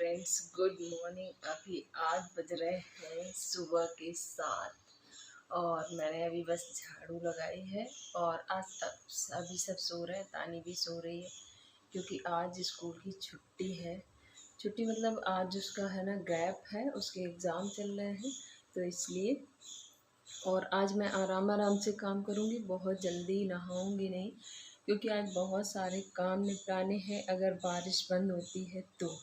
Friends, good morning. अभी आज बज रहे हैं सुबह के 7 और मैंने अभी बस झाड़ू लगाई है। और आज अभी सब सो रहे हैं, तानी भी सो रही है क्योंकि आज स्कूल की छुट्टी है। छुट्टी मतलब आज उसका है ना गैप है, उसके एग्ज़ाम चल रहे हैं तो इसलिए। और आज मैं आराम आराम से काम करूँगी, बहुत जल्दी नहाऊँगी नहीं क्योंकि आज बहुत सारे काम निपटाने हैं। अगर बारिश बंद होती है तो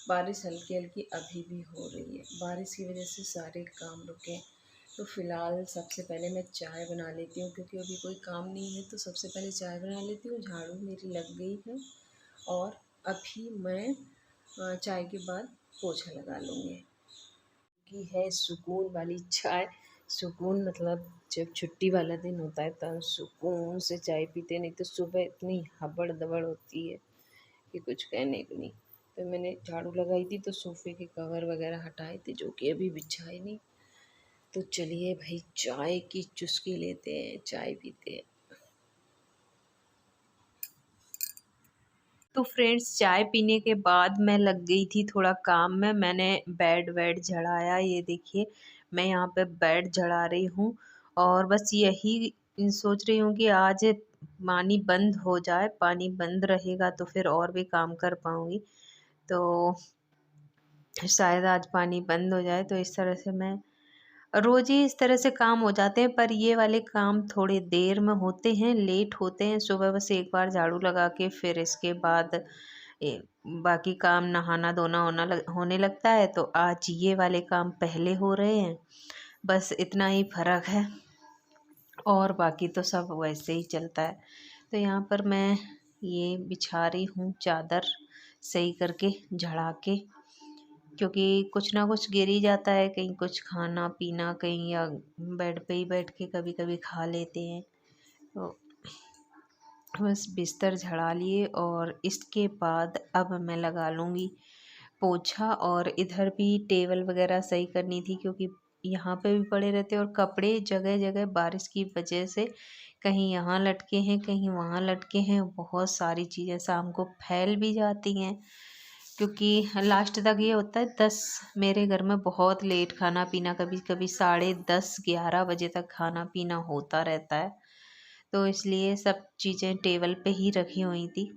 बारिश हल्की हल्की अभी भी हो रही है, बारिश की वजह से सारे काम रुके। तो फ़िलहाल सबसे पहले मैं चाय बना लेती हूँ क्योंकि अभी कोई काम नहीं है, तो सबसे पहले चाय बना लेती हूँ। झाड़ू मेरी लग गई है और अभी मैं चाय के बाद पोछा लगा लूँगी। की है सुकून वाली चाय। सुकून मतलब जब छुट्टी वाला दिन होता है तब सुकून से चाय पीते, नहीं तो सुबह इतनी हबड़ दबड़ होती है कि कुछ कहने को नहीं। तो मैंने झाड़ू लगाई थी तो सोफ़े के कवर वगैरह हटाए थे जो कि अभी बिछाए नहीं। तो चलिए भाई चाय की चुस्की लेते हैं, चाय पीते हैं। तो फ्रेंड्स, चाय पीने के बाद मैं लग गई थी थोड़ा काम में। मैंने बेड वेड झड़ाया, ये देखिए मैं यहाँ पे बेड झड़ा रही हूँ। और बस यही सोच रही हूँ कि आज पानी बंद हो जाए, पानी बंद रहेगा तो फिर और भी काम कर पाऊँगी। तो शायद आज पानी बंद हो जाए, तो इस तरह से मैं रोज़ ही इस तरह से काम हो जाते हैं। पर ये वाले काम थोड़े देर में होते हैं, लेट होते हैं। सुबह बस एक बार झाड़ू लगा के फिर इसके बाद बाकी काम नहाना धोना होने लगता है। तो आज ये वाले काम पहले हो रहे हैं, बस इतना ही फ़र्क है और बाकी तो सब वैसे ही चलता है। तो यहाँ पर मैं ये बिछा रही हूँ चादर सही करके झड़ा के, क्योंकि कुछ ना कुछ गिर ही जाता है, कहीं कुछ खाना पीना कहीं, या बेड पे ही बैठ के कभी कभी खा लेते हैं। तो बस बिस्तर झड़ा लिए और इसके बाद अब मैं लगा लूँगी पोछा। और इधर भी टेबल वगैरह सही करनी थी क्योंकि यहाँ पे भी पड़े रहते हैं और कपड़े जगह जगह बारिश की वजह से कहीं यहाँ लटके हैं कहीं वहाँ लटके हैं। बहुत सारी चीज़ें शाम को फैल भी जाती हैं क्योंकि लास्ट तक ये होता है 10, मेरे घर में बहुत लेट खाना पीना, कभी कभी 10:30-11 बजे तक खाना पीना होता रहता है। तो इसलिए सब चीज़ें टेबल पे ही रखी हुई थी।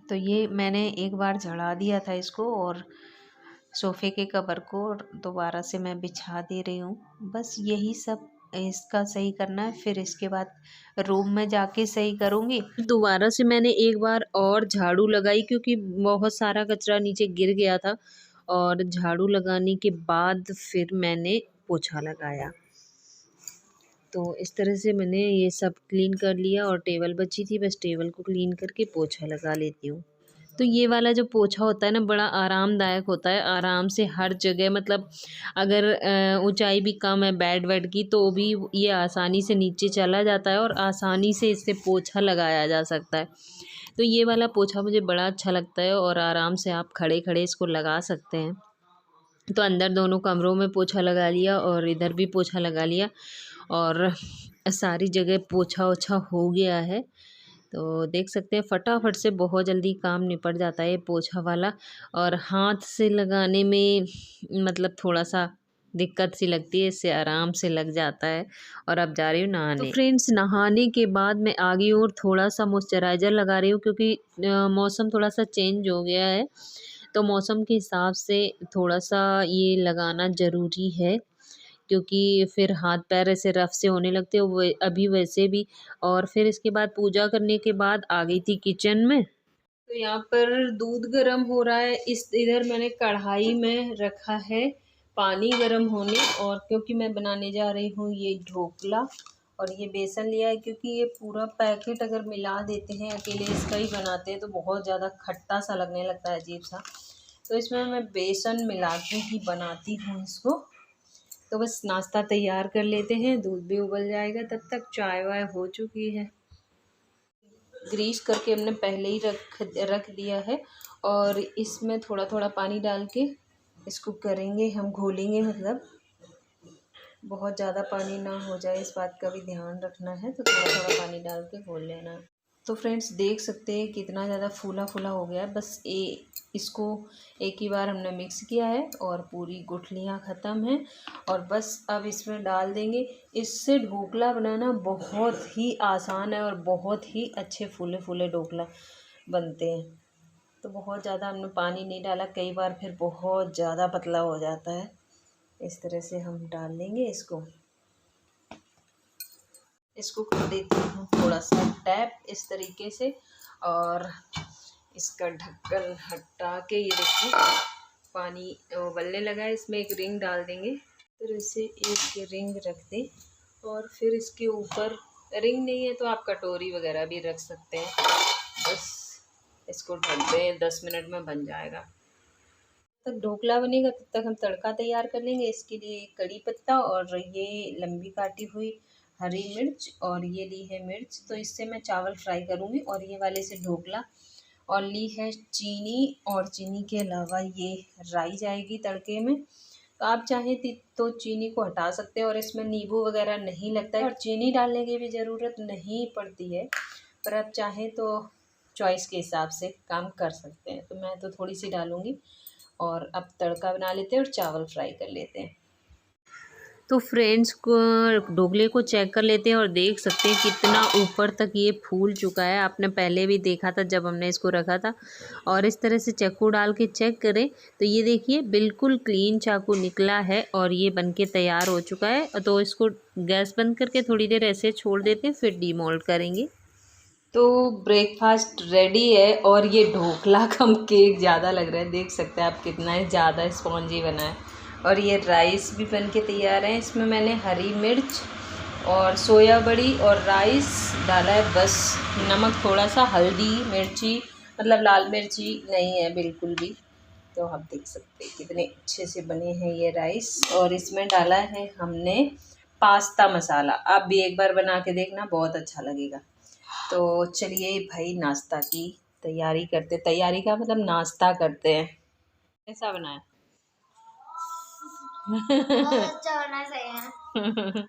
तो ये मैंने एक बार झड़ा दिया था इसको और सोफ़े के कवर को दोबारा से मैं बिछा दे रही हूँ। बस यही सब इसका सही करना है, फिर इसके बाद रूम में जाके सही करूँगी। दोबारा से मैंने एक बार और झाड़ू लगाई क्योंकि बहुत सारा कचरा नीचे गिर गया था। और झाड़ू लगाने के बाद फिर मैंने पोछा लगाया। तो इस तरह से मैंने ये सब क्लीन कर लिया और टेबल बची थी, बस टेबल को क्लीन करके पोछा लगा लेती हूँ। तो ये वाला जो पोछा होता है ना, बड़ा आरामदायक होता है। आराम से हर जगह, मतलब अगर ऊंचाई भी कम है बेड वेड की तो भी ये आसानी से नीचे चला जाता है और आसानी से इससे पोछा लगाया जा सकता है। तो ये वाला पोछा मुझे बड़ा अच्छा लगता है और आराम से आप खड़े खड़े इसको लगा सकते हैं। तो अंदर दोनों कमरों में पोछा लगा लिया और इधर भी पोछा लगा लिया और सारी जगह पोछा ओछा हो गया है। तो देख सकते हैं फटाफट से बहुत जल्दी काम निपट जाता है ये पोछा वाला। और हाथ से लगाने में मतलब थोड़ा सा दिक्कत सी लगती है, इससे आराम से लग जाता है। और अब जा रही हूँ नहाने। तो फ्रेंड्स, नहाने के बाद मैं आ गई हूँ और थोड़ा सा मॉइस्चराइज़र लगा रही हूँ क्योंकि मौसम थोड़ा सा चेंज हो गया है। तो मौसम के हिसाब से थोड़ा सा ये लगाना ज़रूरी है क्योंकि फिर हाथ पैर ऐसे रफ से होने लगते हैं वो अभी वैसे भी। और फिर इसके बाद पूजा करने के बाद आ गई थी किचन में। तो यहाँ पर दूध गर्म हो रहा है, इधर मैंने कढ़ाई में रखा है पानी गर्म होने। और क्योंकि मैं बनाने जा रही हूँ ये ढोकला, और ये बेसन लिया है क्योंकि ये पूरा पैकेट अगर मिला देते हैं अकेले इसका ही बनाते हैं तो बहुत ज़्यादा खट्टा सा लगने लगता है, अजीब सा। तो इसमें मैं बेसन मिला के ही बनाती हूँ इसको। तो बस नाश्ता तैयार कर लेते हैं, दूध भी उबल जाएगा तब तक। चाय वाय हो चुकी है, ग्रीस करके हमने पहले ही रख दिया है। और इसमें थोड़ा थोड़ा पानी डाल के इसको करेंगे, हम घोलेंगे। मतलब बहुत ज़्यादा पानी ना हो जाए, इस बात का भी ध्यान रखना है। तो थोड़ा थोड़ा पानी डाल के घोल लेना। तो फ्रेंड्स देख सकते हैं कितना ज़्यादा फूला फूला हो गया है। बस इसको एक ही बार हमने मिक्स किया है और पूरी गुठलियाँ ख़त्म हैं और बस अब इसमें डाल देंगे। इससे ढोकला बनाना बहुत ही आसान है और बहुत ही अच्छे फूले फूले ढोकला बनते हैं। तो बहुत ज़्यादा हमने पानी नहीं डाला, कई बार फिर बहुत ज़्यादा पतला हो जाता है। इस तरह से हम डाल लेंगे इसको कर देती हूँ थोड़ा सा टैप इस तरीके से और इसका ढक्कन हटा के ये देखिए पानी उबलने लगा है। इसमें एक रिंग डाल देंगे, फिर इसे एक रिंग रख दें और फिर इसके ऊपर रिंग नहीं है तो आप कटोरी वगैरह भी रख सकते हैं। बस इसको ढक दें, 10 मिनट में बन जाएगा। तब ढोकला बनेगा तब तक हम तड़का तैयार कर लेंगे। इसके लिए कड़ी पत्ता और ये लंबी काटी हुई हरी मिर्च और ये ली है मिर्च, तो इससे मैं चावल फ्राई करूँगी और ये वाले से ढोकला। और ली है चीनी और चीनी के अलावा ये राई जाएगी तड़के में। तो आप चाहें तो चीनी को हटा सकते हैं और इसमें नींबू वगैरह नहीं लगता है और चीनी डालने की भी ज़रूरत नहीं पड़ती है, पर आप चाहें तो चॉइस के हिसाब से काम कर सकते हैं। तो मैं तो थोड़ी सी डालूँगी और अब तड़का बना लेते हैं और चावल फ्राई कर लेते हैं। तो फ्रेंड्स को ढोकले को चेक कर लेते हैं और देख सकते हैं कितना ऊपर तक ये फूल चुका है। आपने पहले भी देखा था जब हमने इसको रखा था। और इस तरह से चाकू डाल के चेक करें तो ये देखिए बिल्कुल क्लीन चाकू निकला है और ये बनके तैयार हो चुका है। तो इसको गैस बंद करके थोड़ी देर ऐसे छोड़ देते हैं, फिर डीमोल्ड करेंगे। तो ब्रेकफास्ट रेडी है और ये ढोकला कम केक ज़्यादा लग रहा है। देख सकते हैं आप कितना ज़्यादा स्पॉन्जी बना है। और ये राइस भी बन के तैयार है। इसमें मैंने हरी मिर्च और सोया बड़ी और राइस डाला है, बस नमक थोड़ा सा, हल्दी मिर्ची मतलब लाल मिर्ची नहीं है बिल्कुल भी। तो आप देख सकते हैं कितने अच्छे से बने हैं ये राइस। और इसमें डाला है हमने पास्ता मसाला। आप भी एक बार बना के देखना, बहुत अच्छा लगेगा। तो चलिए भाई नाश्ता की तैयारी करते, तैयारी का मतलब नाश्ता करते हैं। कैसा बना है? अच्छा होना चाहिए।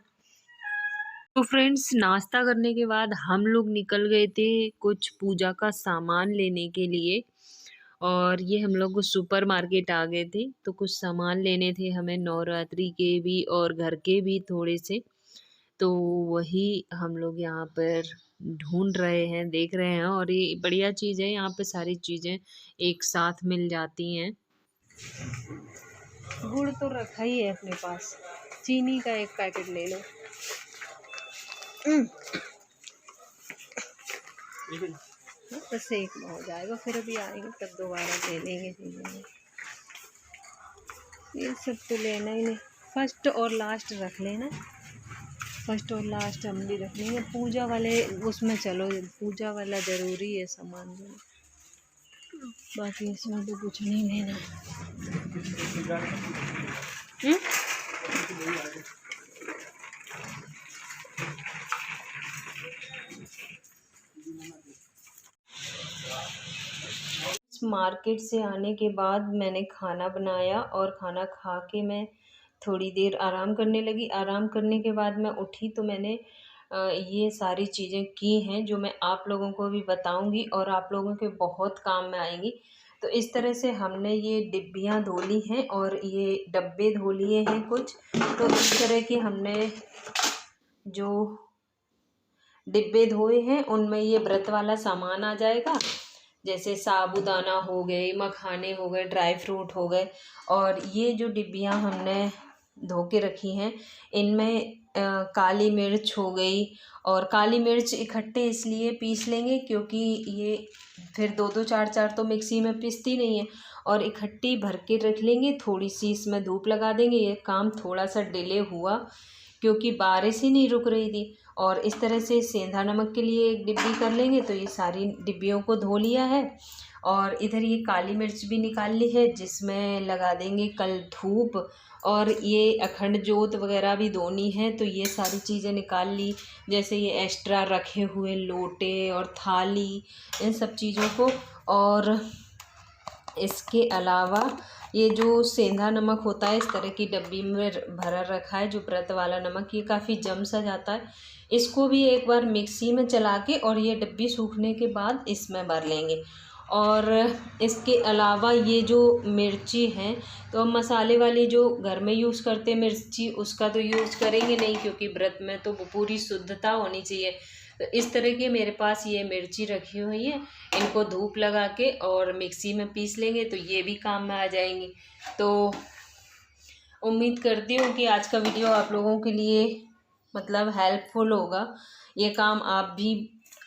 तो फ्रेंड्स नाश्ता करने के बाद हम लोग निकल गए थे कुछ पूजा का सामान लेने के लिए और ये हम लोग सुपर मार्केट आ गए थे। तो कुछ सामान लेने थे हमें, नवरात्रि के भी और घर के भी थोड़े से। तो वही हम लोग यहाँ पर ढूंढ रहे हैं, देख रहे हैं। और ये बढ़िया चीज़ है, यहाँ पे सारी चीज़ें एक साथ मिल जाती हैं। गुड़ तो रखा ही है अपने पास, चीनी का एक पैकेट ले लो। बस एक हो जाएगा, फिर अभी आएंगे तब दोबारा ले लेंगे चीज़ें। ये सब तो लेना ही नहीं, फर्स्ट और लास्ट रख लेना। फर्स्ट और लास्ट हम भी रख लेंगे। पूजा वाले उसमें चलो, पूजा वाला ज़रूरी है सामान जो, बाकी इसमें तो कुछ नहीं लेना। मार्केट से आने के बाद मैंने खाना बनाया और खाना खा के मैं थोड़ी देर आराम करने लगी। आराम करने के बाद मैं उठी तो मैंने ये सारी चीज़ें की हैं जो मैं आप लोगों को भी बताऊंगी और आप लोगों के बहुत काम में आएंगी। तो इस तरह से हमने ये डिब्बियाँ धो ली हैं और ये डब्बे धो लिए हैं कुछ। तो इस तरह के हमने जो डिब्बे धोए हैं उनमें ये व्रत वाला सामान आ जाएगा, जैसे साबूदाना हो गए, मखाने हो गए, ड्राई फ्रूट हो गए। और ये जो डिब्बियाँ हमने धो के रखी हैं इनमें काली मिर्च हो गई। और काली मिर्च इकट्ठे इसलिए पीस लेंगे क्योंकि ये फिर दो दो चार चार तो मिक्सी में पिसती नहीं है, और इकट्ठी भर के रख लेंगे। थोड़ी सी इसमें धूप लगा देंगे। ये काम थोड़ा सा डिले हुआ क्योंकि बारिश ही नहीं रुक रही थी। और इस तरह से सेंधा नमक के लिए एक डिब्बी कर लेंगे। तो ये सारी डिब्बियों को धो लिया है और इधर ये काली मिर्च भी निकाल ली है जिसमें लगा देंगे कल धूप। और ये अखंड जोत वगैरह भी धोनी है, तो ये सारी चीज़ें निकाल ली, जैसे ये एक्स्ट्रा रखे हुए लोटे और थाली, इन सब चीज़ों को। और इसके अलावा ये जो सेंधा नमक होता है, इस तरह की डब्बी में भरा रखा है, जो व्रत वाला नमक, ये काफ़ी जम सा जाता है। इसको भी एक बार मिक्सी में चला के और ये डब्बी सूखने के बाद इसमें भर लेंगे। और इसके अलावा ये जो मिर्ची हैं, तो हम मसाले वाली जो घर में यूज़ करते हैं मिर्ची, उसका तो यूज़ करेंगे नहीं, क्योंकि व्रत में तो वो पूरी शुद्धता होनी चाहिए। तो इस तरह की मेरे पास ये मिर्ची रखी हुई है, इनको धूप लगा के और मिक्सी में पीस लेंगे तो ये भी काम में आ जाएंगी। तो उम्मीद करती हूँ कि आज का वीडियो आप लोगों के लिए मतलब हेल्पफुल होगा। ये काम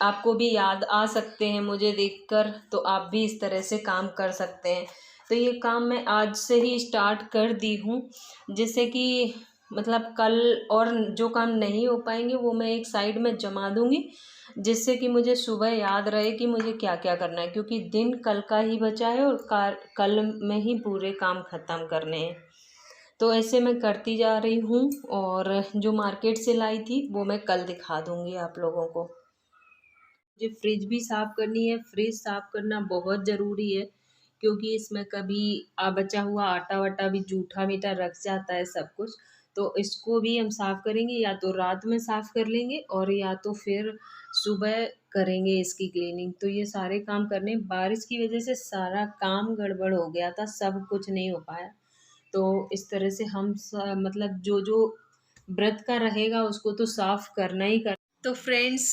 आपको भी याद आ सकते हैं मुझे देखकर, तो आप भी इस तरह से काम कर सकते हैं। तो ये काम मैं आज से ही स्टार्ट कर दी हूँ, जिससे कि मतलब कल और जो काम नहीं हो पाएंगे वो मैं एक साइड में जमा दूँगी, जिससे कि मुझे सुबह याद रहे कि मुझे क्या क्या करना है, क्योंकि दिन कल का ही बचा है और कल में ही पूरे काम ख़त्म करने हैं। तो ऐसे मैं करती जा रही हूँ, और जो मार्केट से लाई थी वो मैं कल दिखा दूँगी आप लोगों को। मुझे फ्रिज भी साफ़ करनी है। फ्रिज साफ़ करना बहुत ज़रूरी है, क्योंकि इसमें कभी बचा हुआ आटा वाटा भी जूठा मीठा रख जाता है सब कुछ। तो इसको भी हम साफ़ करेंगे, या तो रात में साफ़ कर लेंगे और या तो फिर सुबह करेंगे इसकी क्लीनिंग। तो ये सारे काम करने, बारिश की वजह से सारा काम गड़बड़ हो गया था, सब कुछ नहीं हो पाया। तो इस तरह से हम मतलब जो जो व्रत का रहेगा उसको तो साफ़ करना ही करना। तो फ्रेंड्स,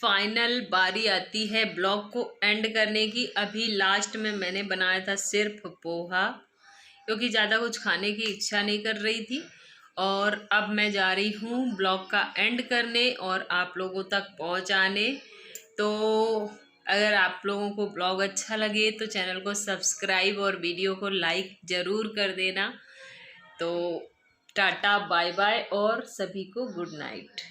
फाइनल बारी आती है ब्लॉग को एंड करने की। अभी लास्ट में मैंने बनाया था सिर्फ पोहा, क्योंकि ज़्यादा कुछ खाने की इच्छा नहीं कर रही थी। और अब मैं जा रही हूँ ब्लॉग का एंड करने और आप लोगों तक पहुँचाने। तो अगर आप लोगों को ब्लॉग अच्छा लगे तो चैनल को सब्सक्राइब और वीडियो को लाइक ज़रूर कर देना। तो टाटा बाय बाय और सभी को गुड नाइट।